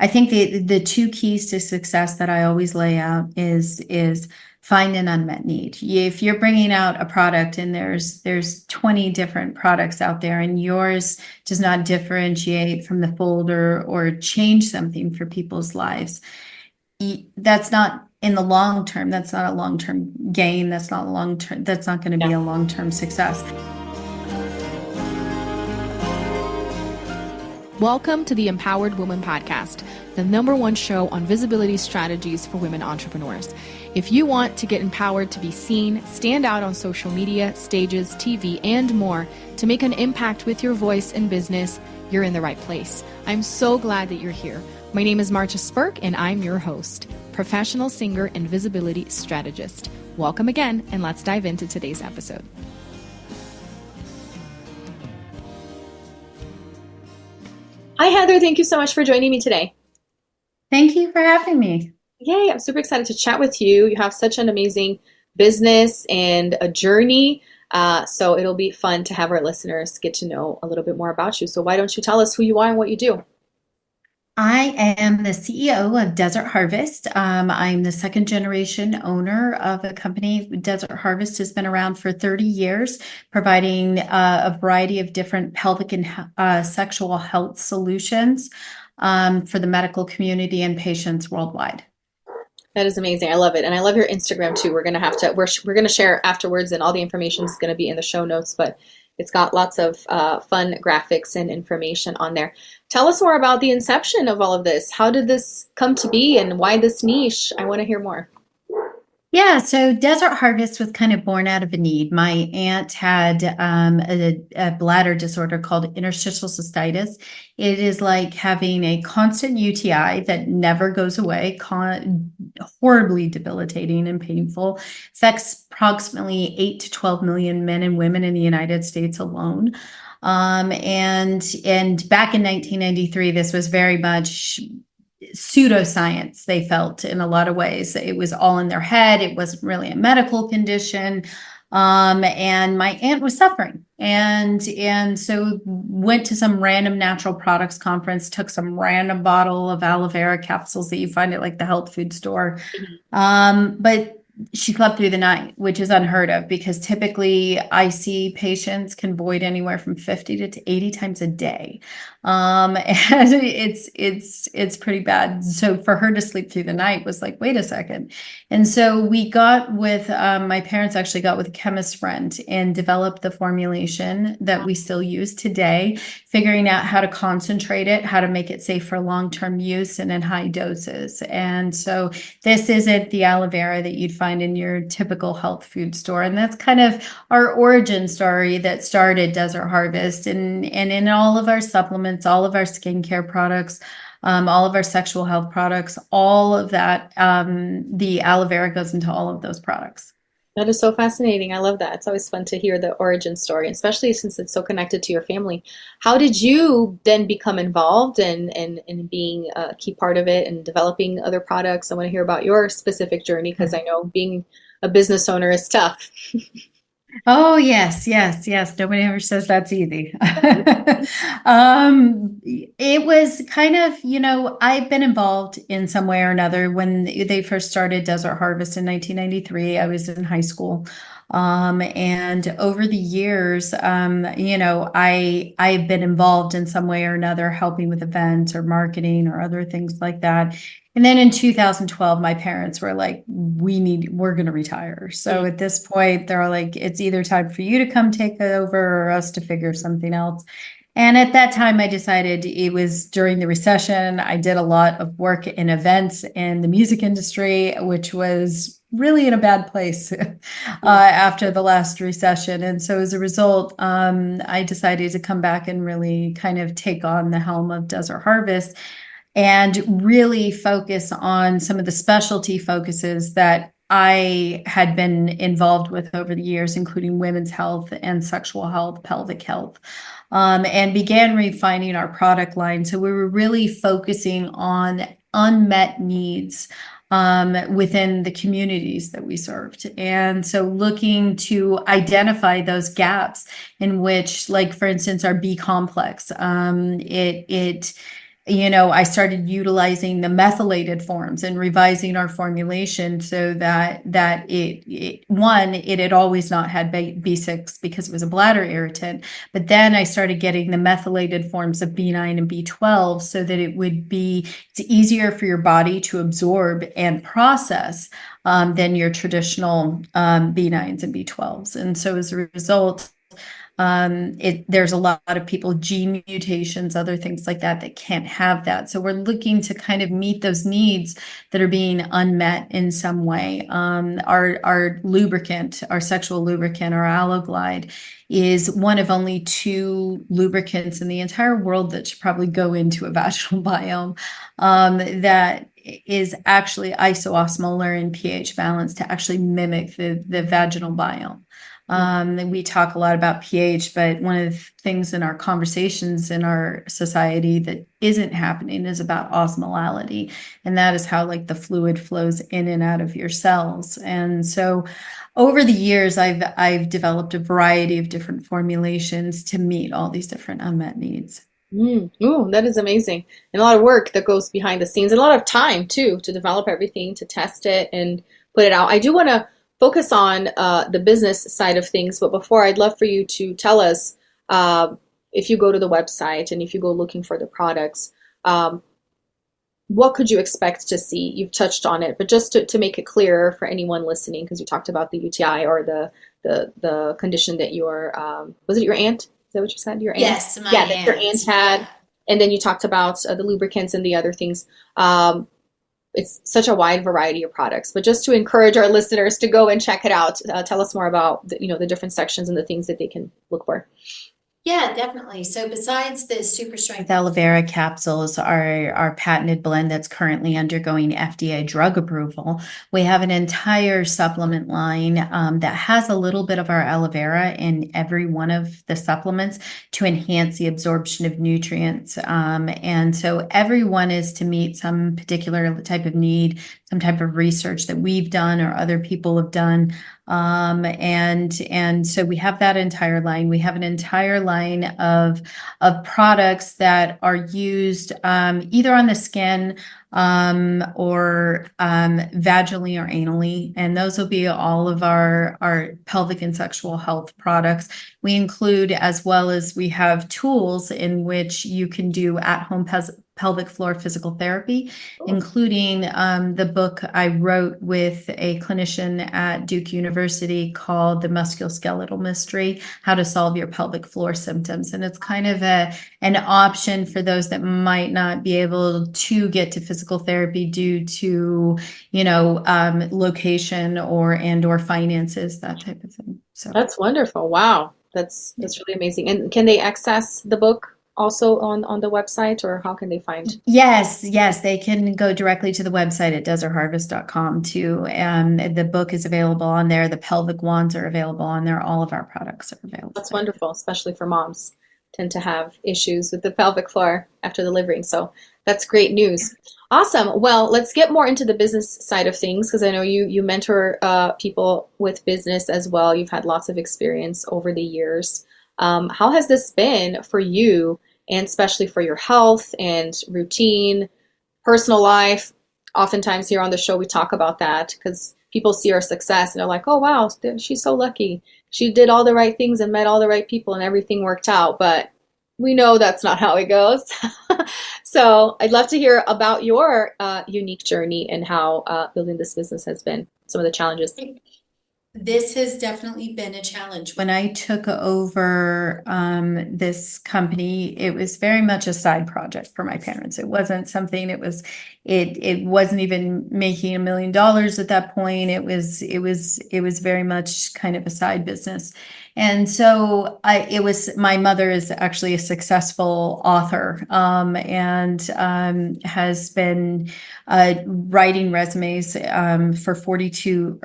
I think the two keys to success that I always lay out is find an unmet need. If you're bringing out a product and there's 20 different products out there and yours does not differentiate from the fold or change something for people's lives, that's not in the long term. That's not a long-term gain. That's not going to be a long-term success. Welcome to the Empowered Woman Podcast, the #1 show on visibility strategies for women entrepreneurs. If you want to get empowered to be seen, stand out on social media, stages, TV, and more to make an impact with your voice and business, you're in the right place. I'm so glad that you're here. My name is Marcia Spurk, and I'm your host, professional singer and visibility strategist. Welcome again, and let's dive into today's episode. Hi, Heather. Thank you so much for joining me today. Thank you for having me. Yay, I'm super excited to chat with you. You have such an amazing business and a journey. So it'll be fun to have our listeners get to know a little bit more about you. So why don't you tell us who you are and what you do? I am the CEO of Desert Harvest. I'm the second generation owner of a company. Desert Harvest has been around for 30 years, providing a variety of different pelvic and sexual health solutions for the medical community and patients worldwide. That is amazing. I love it. And I love your Instagram too. We're going to share afterwards, and all the information is going to be in the show notes, but it's got lots of fun graphics and information on there. Tell us more about the inception of all of this. How did this come to be and why this niche? I want to hear more. Yeah, so Desert Harvest was kind of born out of a need. My aunt had a bladder disorder called interstitial cystitis. It is like having a constant UTI that never goes away, horribly debilitating and painful. Affects approximately 8 to 12 million men and women in the United States alone. And back in 1993, this was very much pseudoscience. They felt in a lot of ways it was all in their head. It wasn't really a medical condition. And my aunt was suffering. And so went to some random natural products conference, took some random bottle of aloe vera capsules that you find at like the health food store. But she slept through the night, which is unheard of because typically I see patients can void anywhere from 50 to 80 times a day. And it's pretty bad. So for her to sleep through the night was like, wait a second. And so we got with, my parents actually got with a chemist friend and developed the formulation that we still use today, figuring out how to concentrate it, how to make it safe for long-term use and in high doses. And so this isn't the aloe vera that you'd find in your typical health food store. And that's kind of our origin story that started Desert Harvest. And in all of our supplements, all of our skincare products, all of our sexual health products, all of that, the aloe vera goes into all of those products. That is so fascinating. I love that. It's always fun to hear the origin story, especially since it's so connected to your family. How did you then become involved in being a key part of it and developing other products? I want to hear about your specific journey because I know being a business owner is tough. Oh, yes. Nobody ever says that's easy. It was kind of, I've been involved in some way or another. When they first started Desert Harvest in 1993, I was in high school. And over the years, I've been involved in some way or another, helping with events or marketing or other things like that. And then in 2012, my parents were like, we're going to retire. So at this point, they're like, it's either time for you to come take over or us to figure something else. And at that time, I decided it was during the recession. I did a lot of work in events in the music industry, which was really in a bad place after the last recession. And so as a result, I decided to come back and really kind of take on the helm of Desert Harvest and really focus on some of the specialty focuses that I had been involved with over the years, including women's health and sexual health, pelvic health, and began refining our product line. So we were really focusing on unmet needs within the communities that we served. And so looking to identify those gaps in which, like, for instance, our B complex, I started utilizing the methylated forms and revising our formulation so that it had always not had B6 because it was a bladder irritant. But then I started getting the methylated forms of B9 and B12 so that it's easier for your body to absorb and process than your traditional B9s and B12s. And so as a result, there's a lot of people, gene mutations, other things like that can't have that. So we're looking to kind of meet those needs that are being unmet in some way. Our lubricant, our sexual lubricant, our aloe, is one of only 2 lubricants in the entire world that should probably go into a vaginal biome that is actually iso-osmolar in pH balance to actually mimic the vaginal biome. We talk a lot about pH, but one of the things in our conversations in our society that isn't happening is about osmolality. And that is how like the fluid flows in and out of your cells. And so over the years, I've developed a variety of different formulations to meet all these different unmet needs. Ooh, that is amazing. And a lot of work that goes behind the scenes, and a lot of time too to develop everything, to test it and put it out. I do want to focus on the business side of things, but before, I'd love for you to tell us if you go to the website and if you go looking for the products, what could you expect to see? You've touched on it, but just to make it clearer for anyone listening, because you talked about the UTI or the condition that your was it your aunt? Is that what you said? Your aunt? Yes, my Yeah, that your aunt. aunt had. Yeah. And then you talked about the lubricants and the other things. It's such a wide variety of products, but just to encourage our listeners to go and check it out, tell us more about the different sections and the things that they can look for. Yeah, definitely. So besides the super strength aloe vera capsules, our patented blend that's currently undergoing FDA drug approval, we have an entire supplement line that has a little bit of our aloe vera in every one of the supplements to enhance the absorption of nutrients. And so every one is to meet some particular type of need, some type of research that we've done or other people have done. And so we have that entire line. We have an entire line of products that are used either on the skin or vaginally or anally, and those will be all of our pelvic and sexual health products. We include, as well as we have tools in which you can do at-home pelvic floor physical therapy, including the book I wrote with a clinician at Duke University called The Musculoskeletal Mystery: How to Solve Your Pelvic Floor Symptoms. And it's kind of an option for those that might not be able to get to physical therapy due to, location or finances, that type of thing. So That's wonderful. Wow. That's really amazing. And can they access the book also on the website, or how can they find? yes, they can go directly to the website at desertharvest.com too. The book is available on there. The pelvic wands are available on there. All of our products are available. That's wonderful, especially for moms tend to have issues with the pelvic floor after delivering. So that's great news. Awesome. Well, let's get more into the business side of things, because I know you mentor people with business as well. You've had lots of experience over the years. How has this been for you, and especially for your health and routine, personal life? Oftentimes here on the show, we talk about that because people see our success and they're like, oh, wow, she's so lucky. She did all the right things and met all the right people and everything worked out. But we know that's not how it goes. So I'd love to hear about your unique journey and how building this business has been, some of the challenges. This has definitely been a challenge. When I took over this company, it was very much a side project for my parents. It wasn't something. It wasn't even making $1 million at that point. It was very much kind of a side business. And so my mother is actually a successful author and has been writing resumes for 42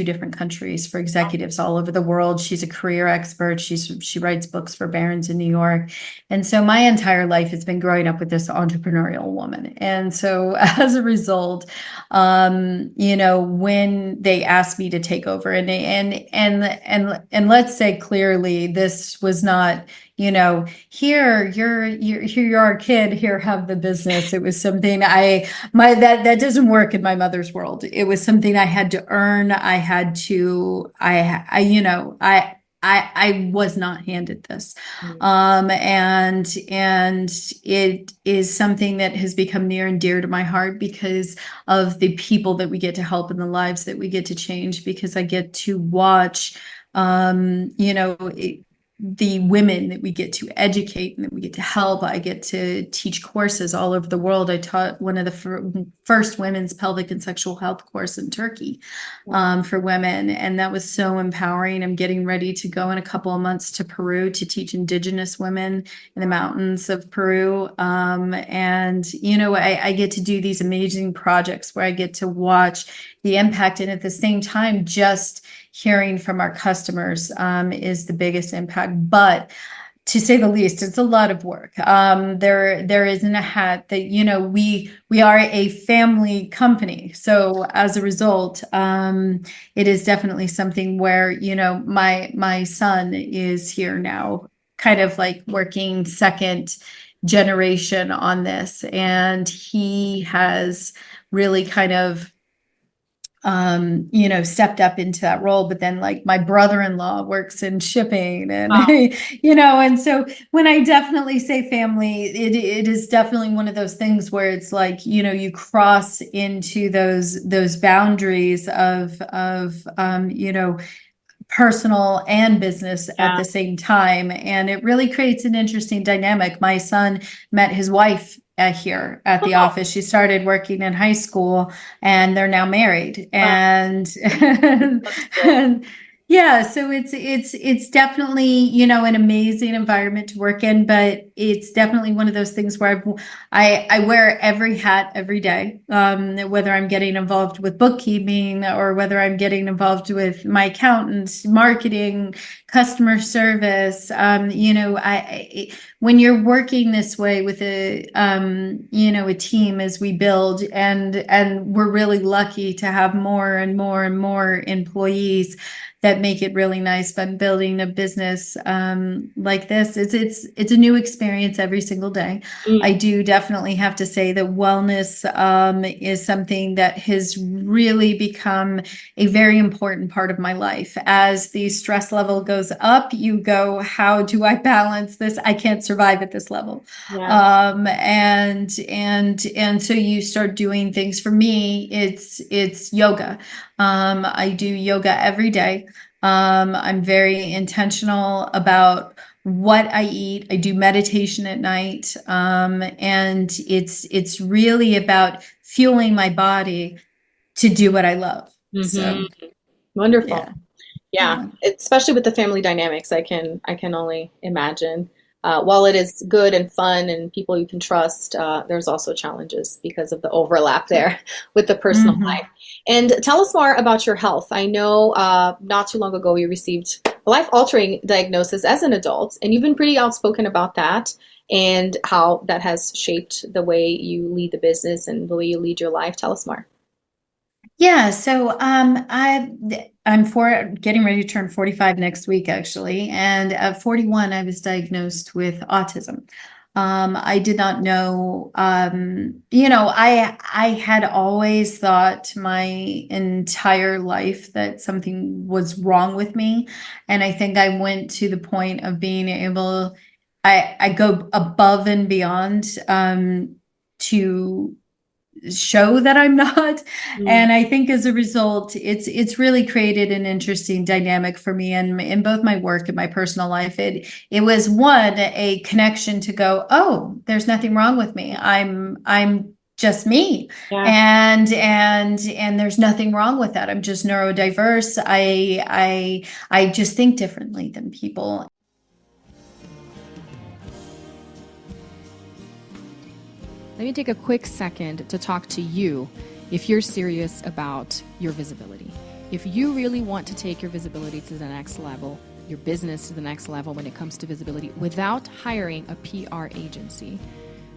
different countries for executives all over the world. She's a career expert. She writes books for Barron's in New York. And so my entire life has been growing up with this entrepreneurial woman. And so as a result, when they asked me to take over and let's let's say clearly, this was not, here, you're our kid, here, have the business. It was something that doesn't work in my mother's world. It was something I had to earn. I had to, I was not handed this. And it is something that has become near and dear to my heart because of the people that we get to help and the lives that we get to change, because I get to watch, the women that we get to educate and that we get to help. I get to teach courses all over the world. I taught one of the first women's pelvic and sexual health course in Turkey for women. And that was so empowering. I'm getting ready to go in a couple of months to Peru to teach indigenous women in the mountains of Peru. I get to do these amazing projects where I get to watch the impact. And at the same time, just hearing from our customers is the biggest impact. But to say the least, it's a lot of work. There isn't a hat that, we are a family company. So as a result, it is definitely something where, my son is here now, kind of like working second generation on this. And he has really kind of stepped up into that role. But then like my brother-in-law works in shipping and, and so when I definitely say family, it is definitely one of those things where it's like, you cross into those boundaries of personal and business at the same time. And it really creates an interesting dynamic. My son met his wife here at the office. She started working in high school and they're now married. And, and yeah, so it's definitely, an amazing environment to work in, but it's definitely one of those things where I wear every hat every day, whether I'm getting involved with bookkeeping or whether I'm getting involved with my accountants, marketing, customer service. When you're working this way with a team as we build, and we're really lucky to have more and more and more employees that make it really nice. But building a business like this, it's a new experience every single day. I do definitely have to say that wellness is something that has really become a very important part of my life. As the stress level goes up, you go, how do I balance this? I can't survive at this level. And so you start doing things. For me, it's yoga. I do yoga every day. I'm very intentional about what I eat. I do meditation at night. And it's really about fueling my body to do what I love. So Wonderful. Yeah. Especially with the family dynamics, I can only imagine. While it is good and fun and people you can trust, there's also challenges because of the overlap there with the personal life. And tell us more about your health. I know not too long ago you received a life-altering diagnosis as an adult, and you've been pretty outspoken about that and how that has shaped the way you lead the business and the way you lead your life. Tell us more. Yeah, so I'm getting ready to turn 45 next week, actually. And at 41, I was diagnosed with autism. I did not know, I had always thought my entire life that something was wrong with me. And I think I went to the point of being able, I go above and beyond to show that I'm not. And I think as a result, it's really created an interesting dynamic for me in both my work and my personal life. It was a connection to go, oh, there's nothing wrong with me. I'm just me. And there's nothing wrong with that. I'm just neurodiverse. I just think differently than people. Let me take a quick second to talk to you if you're serious about your visibility. If you really want to take your visibility to the next level, your business to the next level when it comes to visibility without hiring a PR agency,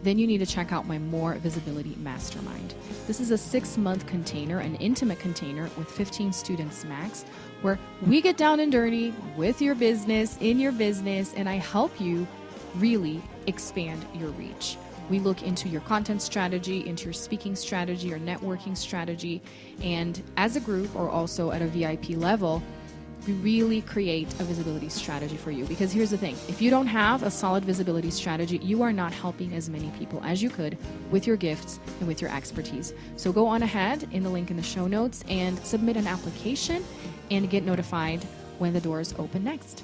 then you need to check out my More Visibility Mastermind. This is a 6-month container, an intimate container with 15 students max, where we get down and dirty with your business, in your business, and I help you really expand your reach. We look into your content strategy, into your speaking strategy, your networking strategy, and as a group or also at a VIP level, we really create a visibility strategy for you. Because here's the thing, if you don't have a solid visibility strategy, you are not helping as many people as you could with your gifts and with your expertise. So go on ahead in the link in the show notes and submit an application and get notified when the doors open next.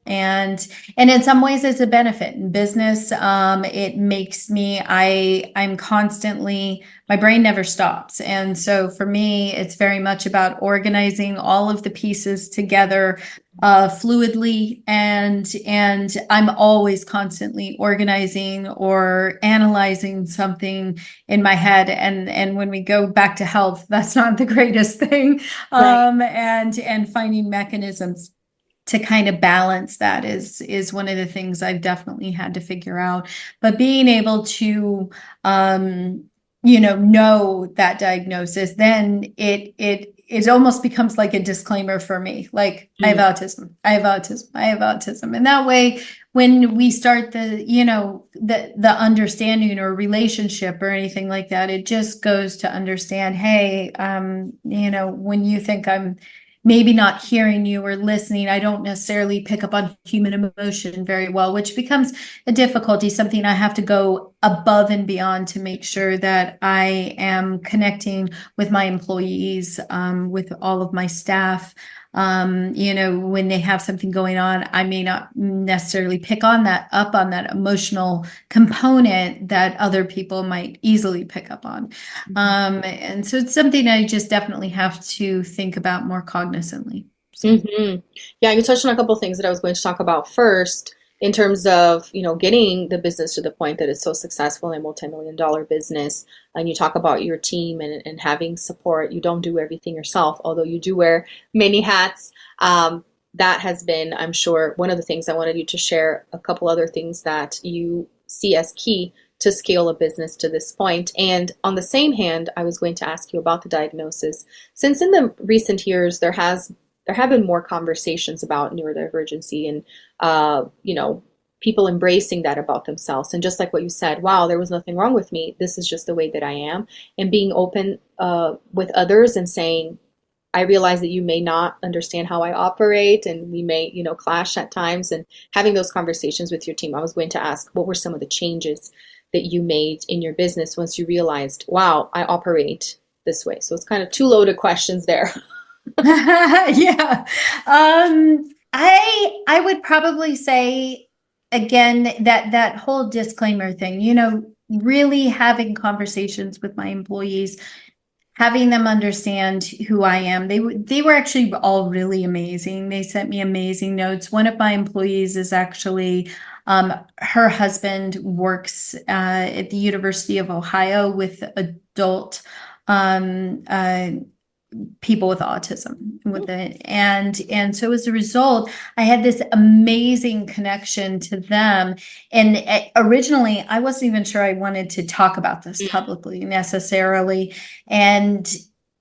And in some ways it's a benefit in business. It makes me, I'm constantly, my brain never stops. And so for me, it's very much about organizing all of the pieces together fluidly. And I'm always constantly organizing or analyzing something in my head. And when we go back to health, that's not the greatest thing. And finding mechanisms to kind of balance that is one of the things I've definitely had to figure out. But being able to, know that diagnosis, then it almost becomes like a disclaimer for me. Like, I have autism, I have autism, I have autism. And that way, when we start the understanding or relationship or anything like that, it just goes to understand, hey, when you think I'm maybe not hearing you or listening, I don't necessarily pick up on human emotion very well, which becomes a difficulty, something I have to go above and beyond to make sure that I am connecting with my employees, with all of my staff. When they have something going on, I may not necessarily pick on that emotional component that other people might easily pick up on. And so it's something I just definitely have to think about more cognizantly. So. Yeah, you touched on a couple of things that I was going to talk about first in terms of, getting the business to the point that it's so successful in a multi-million-dollar business. And you talk about your team and having support. You don't do everything yourself, although you do wear many hats. That has been, I'm sure, one of the things I wanted you to share, a couple other things that you see as key to scale a business to this point. And on the same hand, I was going to ask you about the diagnosis. Since in the recent years, there have been more conversations about neurodivergency and, people embracing that about themselves. And just like what you said, wow, there was nothing wrong with me. This is just the way that I am. And being open with others and saying, I realize that you may not understand how I operate and we may, clash at times, and having those conversations with your team. I was going to ask, what were some of the changes that you made in your business once you realized, wow, I operate this way? So it's kind of two loaded questions there. Yeah. I would probably say, again, that whole disclaimer thing, really having conversations with my employees, having them understand who I am. They were actually all really amazing. They sent me amazing notes. One of my employees is actually, her husband works at the University of Ohio with adult people with autism with it. And so as a result, I had this amazing connection to them. And originally I wasn't even sure I wanted to talk about this publicly necessarily. And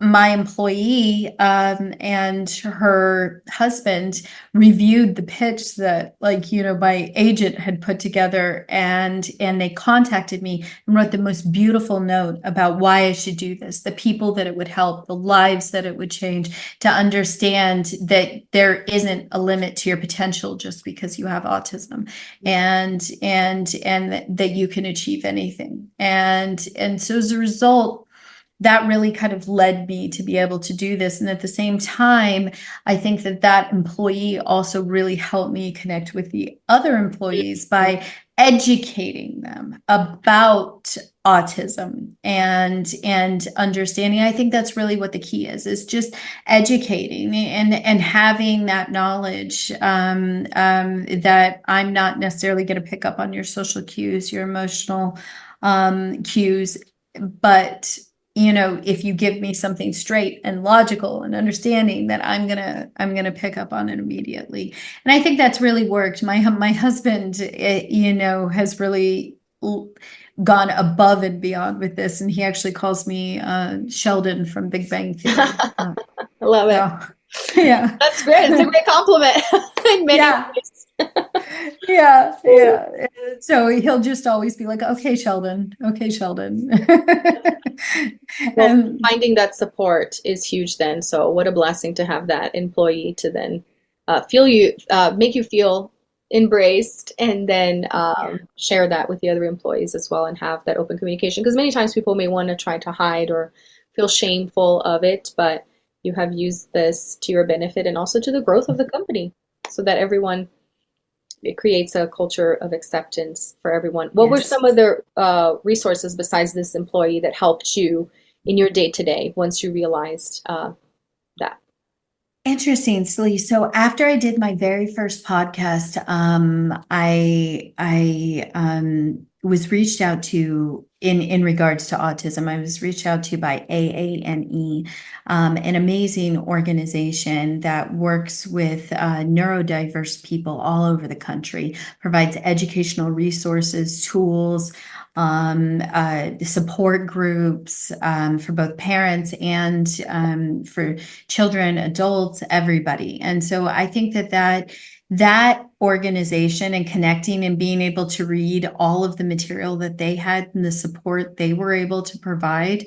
my employee and her husband reviewed the pitch that my agent had put together, and they contacted me and wrote the most beautiful note about why I should do this, the people that it would help, the lives that it would change, to understand that there isn't a limit to your potential just because you have autism, and that you can achieve anything. And so as a result, that really kind of led me to be able to do this. And at the same time, I think that employee also really helped me connect with the other employees by educating them about autism and understanding. I think that's really what the key is just educating and having that knowledge that I'm not necessarily going to pick up on your social cues, your emotional cues, but if you give me something straight and logical and understanding, that I'm gonna pick up on it immediately. And I think that's really worked. My husband, has really gone above and beyond with this, and he actually calls me Sheldon from Big Bang Theory. I love it. So, yeah. That's great. It's a great compliment in many Yeah. ways. Yeah. So he'll just always be like, okay, Sheldon. Okay, Sheldon. Well, And finding that support is huge then. So what a blessing to have that employee to then make you feel embraced, and then share that with the other employees as well, and have that open communication. Because many times people may want to try to hide or feel shameful of it, but you have used this to your benefit and also to the growth of the company, so that it creates a culture of acceptance for everyone. What were yes. some of the resources besides this employee that helped you in your day to day once you realized that? Interesting, Lee. So after I did my very first podcast, I was reached out to in regards to autism. I was reached out to by AANE, an amazing organization that works with neurodiverse people all over the country, provides educational resources, tools, support groups for both parents and for children, adults, everybody. And so I think that organization and connecting and being able to read all of the material that they had and the support they were able to provide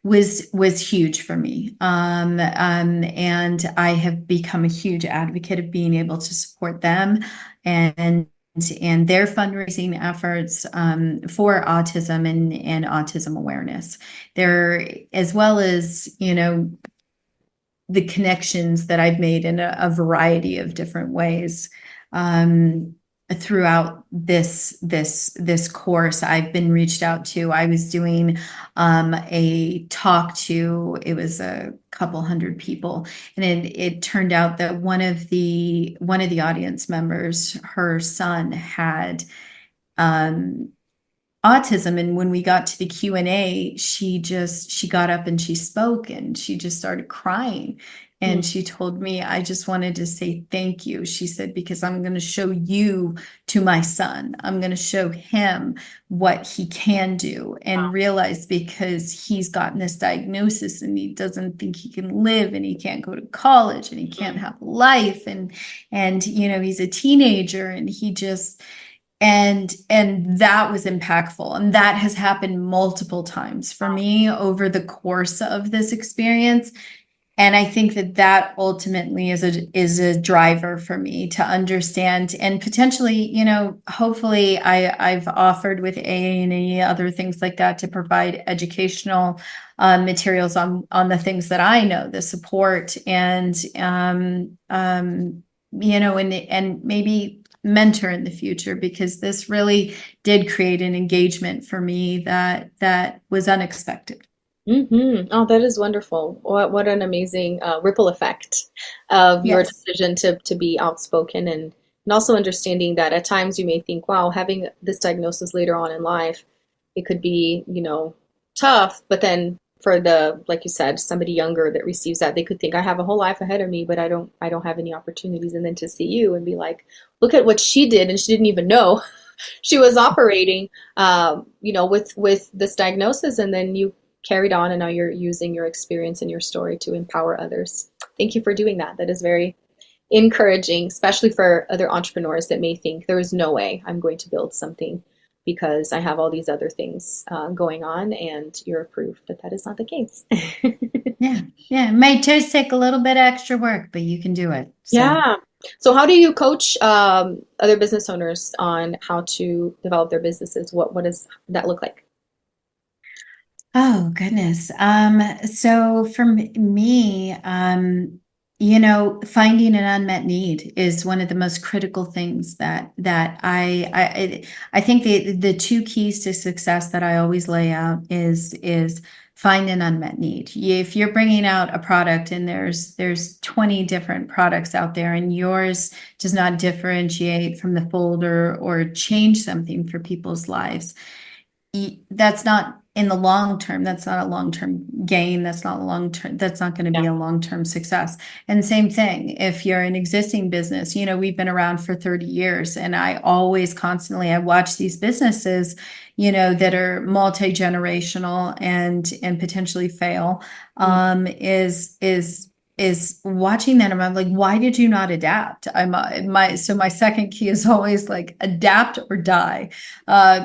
was huge for me. And I have become a huge advocate of being able to support them and their fundraising efforts for autism and autism awareness. There, as well as, the connections that I've made in a variety of different ways throughout this course. I've been reached out to. I was doing a talk to, it was a couple hundred people, and it turned out that one of the audience members, her son had autism. And when we got to the Q&A, she got up and she spoke, and she just started crying. And she told me, I just wanted to say thank you. She said, because I'm going to show you to my son. I'm going to show him what he can do, and realize, because he's gotten this diagnosis and he doesn't think he can live, and he can't go to college, and he can't have life. And he's a teenager, and he just, and that was impactful, and that has happened multiple times for me over the course of this experience. And I think that ultimately is a driver for me to understand, and potentially, hopefully I've offered with A&E, other things like that, to provide educational materials on the things that I know, the support, and and maybe mentor in the future, because this really did create an engagement for me that was unexpected. Oh, that is wonderful. What an amazing ripple effect of your Yes. decision to be outspoken, and also understanding that at times you may think, wow, having this diagnosis later on in life, it could be, tough. But then for like you said, somebody younger that receives that, they could think, I have a whole life ahead of me, but I don't have any opportunities. And then to see you and be like, look at what she did, and she didn't even know she was operating, with this diagnosis, and then you carried on, and now you're using your experience and your story to empower others. Thank you for doing that. That is very encouraging, especially for other entrepreneurs that may think there is no way I'm going to build something because I have all these other things going on, and you're proof that is not the case. Yeah. It may just take a little bit of extra work, but you can do it. So. Yeah. So how do you coach other business owners on how to develop their businesses? What does that look like? Oh, goodness. So for me, finding an unmet need is one of the most critical things that I think the two keys to success that I always lay out is find an unmet need. If you're bringing out a product and there's 20 different products out there, and yours does not differentiate from the folder or change something for people's lives, that's not in the long term. That's not a long-term gain. That's not long-term. That's not going to be a long-term success. And same thing, if you're an existing business, we've been around for 30 years, and I always constantly, I watch these businesses, that are multi-generational and potentially fail, is watching that. And I'm like, why did you not adapt? So my second key is always like adapt or die,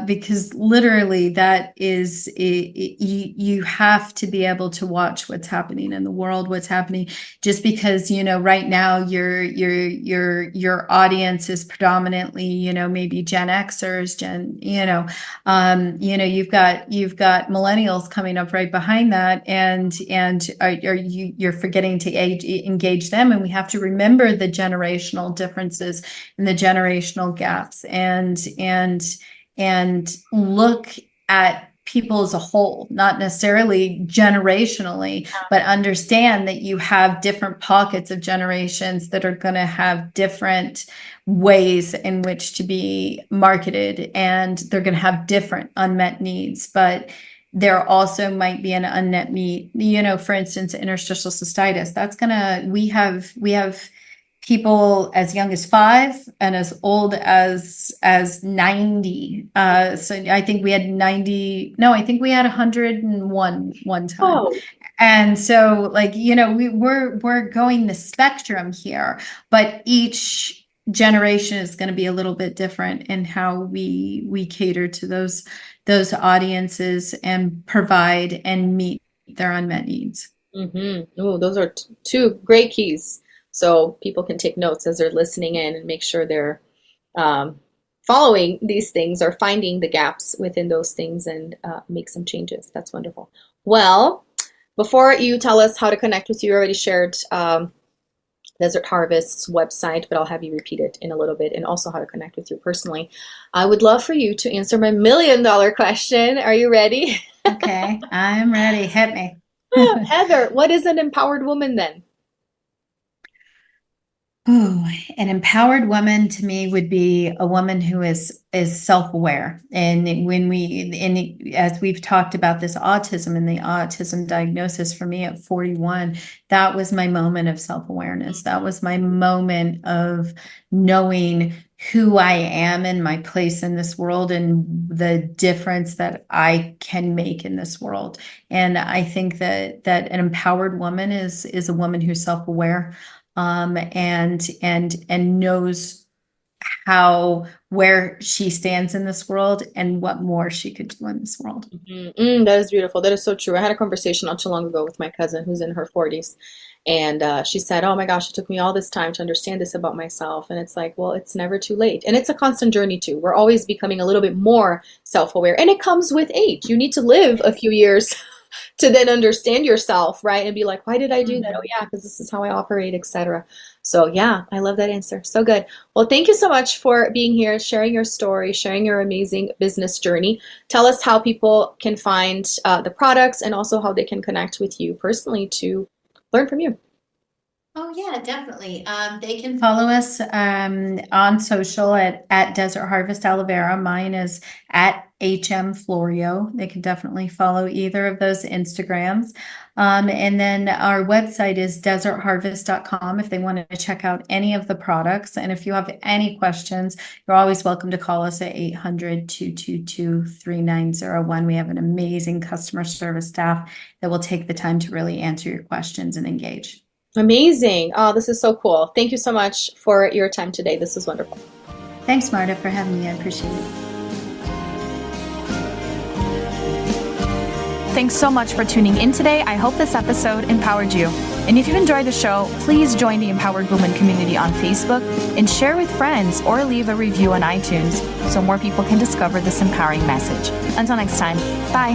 because literally that is, you have to be able to watch what's happening in the world, what's happening, just because, right now your audience is predominantly, maybe Gen Xers, you've got millennials coming up right behind that. And you're forgetting to engage them, and we have to remember the generational differences and the generational gaps, and look at people as a whole, not necessarily generationally, but understand that you have different pockets of generations that are going to have different ways in which to be marketed, and they're going to have different unmet needs. But there also might be an unmet need, for instance, interstitial cystitis. We have people as young as 5 and as old as 90. So I think we had 90. No, I think we had 101 one time. Oh. And so, we're going the spectrum here, but each generation is going to be a little bit different in how we cater to those audiences and provide and meet their unmet needs. Oh, those are two great keys. So people can take notes as they're listening in and make sure they're following these things or finding the gaps within those things and make some changes. That's wonderful. Well, before you tell us how to connect with you already shared Desert Harvest's website, but I'll have you repeat it in a little bit, and also how to connect with you personally. I would love for you to answer my $1 million question. Are you ready? Okay, I'm ready. Hit me. Heather, what is an empowered woman then? Ooh, an empowered woman to me would be a woman who is self-aware. And as we've talked about this autism and the autism diagnosis for me at 41, that was my moment of self-awareness. That was my moment of knowing who I am and my place in this world and the difference that I can make in this world. And I think that an empowered woman is a woman who's self-aware, and knows where she stands in this world and what more she could do in this world. That is beautiful. That is so true. I had a conversation not too long ago with my cousin who's in her 40s, and she said, oh my gosh, it took me all this time to understand this about myself. And it's like, well, it's never too late. And it's a constant journey too. We're always becoming a little bit more self-aware, and it comes with age. You need to live a few years to then understand yourself, right? And be like, why did I do that? Oh yeah, because this is how I operate, etc. So yeah, I love that answer. So good. Well, thank you so much for being here, sharing your story, sharing your amazing business journey. Tell us how people can find the products, and also how they can connect with you personally to learn from you. Oh yeah, definitely. They can follow us on social at Desert Harvest Aloe Vera. Mine is at HM Florio. They can definitely follow either of those Instagrams. And then our website is desertharvest.com if they want to check out any of the products. And if you have any questions, you're always welcome to call us at 800-222-3901. We have an amazing customer service staff that will take the time to really answer your questions and engage. Amazing. Oh, this is so cool. Thank you so much for your time today. This was wonderful. Thanks, Marta, for having me. I appreciate it. Thanks so much for tuning in today. I hope this episode empowered you. And if you enjoyed the show, please join the Empowered Woman community on Facebook and share with friends, or leave a review on iTunes so more people can discover this empowering message. Until next time, bye.